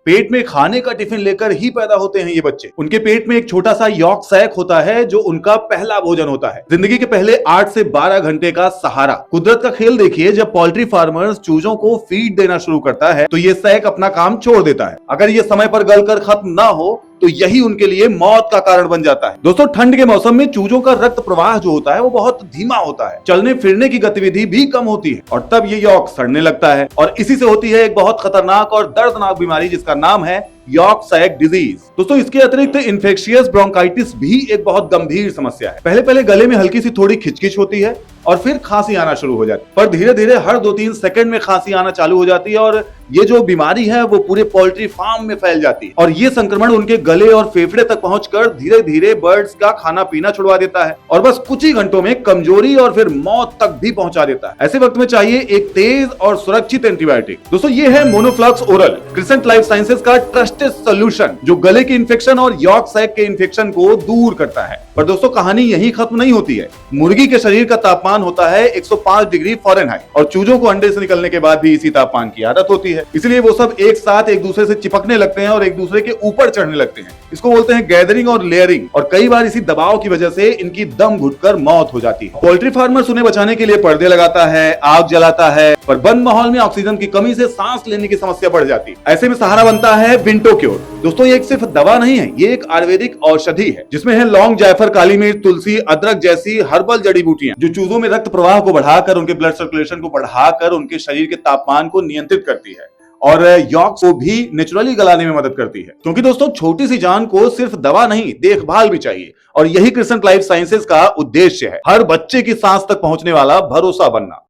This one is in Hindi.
पेट में खाने का टिफिन लेकर ही पैदा होते हैं ये बच्चे। उनके पेट में एक छोटा सा यॉर्क सैक होता है जो उनका पहला भोजन होता है। जिंदगी के पहले 8 से 12 घंटे का सहारा। कुदरत का खेल देखिए, जब पोल्ट्री फार्मर्स चूजों को फीड देना शुरू करता है तो ये सैक अपना काम छोड़ देता है। अगर ये समय पर गलकर खत्म ना हो तो यही उनके लिए मौत का कारण बन जाता है। दोस्तों, ठंड के मौसम में चूजों का रक्त प्रवाह जो होता है वो बहुत धीमा होता है, चलने फिरने की गतिविधि भी कम होती है और तब ये यॉर्क सड़ने लगता है और इसी से होती है एक बहुत खतरनाक और दर्दनाक बीमारी जिसका नाम है यॉर्क सैक डिजीज। दोस्तों, इसके अतिरिक्त इन्फेक्शियस ब्रोंकाइटिस भी एक बहुत गंभीर समस्या है। पहले पहले गले में हल्की सी थोड़ी खिचखिच होती है और फिर खांसी आना शुरू हो जाती है, पर धीरे धीरे हर 2-3 सेकंड में खांसी आना चालू हो जाती है और ये जो बीमारी है वो पूरे पोल्ट्री फार्म में फैल जाती है और ये संक्रमण उनके गले और फेफड़े तक पहुंचकर धीरे धीरे बर्ड्स का खाना पीना छुड़वा देता है और बस कुछ ही घंटों में कमजोरी और फिर मौत तक भी पहुंचा देता है। ऐसे वक्त में चाहिए एक तेज और सुरक्षित एंटीबायोटिक। दोस्तों, ये है मोनोफ्लक्स ओरल, क्रिसेंट लाइफ साइंसेज का ट्रस्टेड सोल्यूशन जो गले के इन्फेक्शन और यॉर्क सैक के इन्फेक्शन को दूर करता है। पर दोस्तों, कहानी यहीं खत्म नहीं होती है। मुर्गी के शरीर का तापमान होता है 105 डिग्री फ़ारेनहाइट और चूजों को अंडे से निकलने के बाद भी इसी तापमान की आदत होती है, इसलिए वो सब एक साथ एक दूसरे से चिपकने लगते हैं और एक दूसरे के ऊपर चढ़ने लगते हैं। इसको बोलते हैं गैदरिंग और लेयरिंग और कई बार इसी दबाव की वजह से इनकी दम घुटकर मौत हो जाती है। पोल्ट्री फार्मर उन्हें बचाने के लिए पर्दे लगाता है, आग जलाता है, पर बंद माहौल में ऑक्सीजन की कमी से सांस लेने की समस्या बढ़ जाती है। ऐसे में सहारा बनता है विंटोक्योर। दोस्तों, ये एक सिर्फ दवा नहीं है, ये एक आयुर्वेदिक औषधि है जिसमें है लौंग, जायफल, काली मिर्च, तुलसी, अदरक जैसी हर्बल जड़ी बूटियां जो चूजों में रक्त प्रवाह को बढ़ाकर उनके ब्लड सर्कुलेशन को बढ़ाकर उनके शरीर के तापमान को नियंत्रित करती है और यॉर्क को भी नेचुरली गलाने में मदद करती है। क्योंकि दोस्तों, छोटी सी जान को सिर्फ दवा नहीं, देखभाल भी चाहिए और यही क्रिसेंट लाइफ साइंसेज का उद्देश्य है, हर बच्चे की सांस तक पहुंचने वाला भरोसा बनना।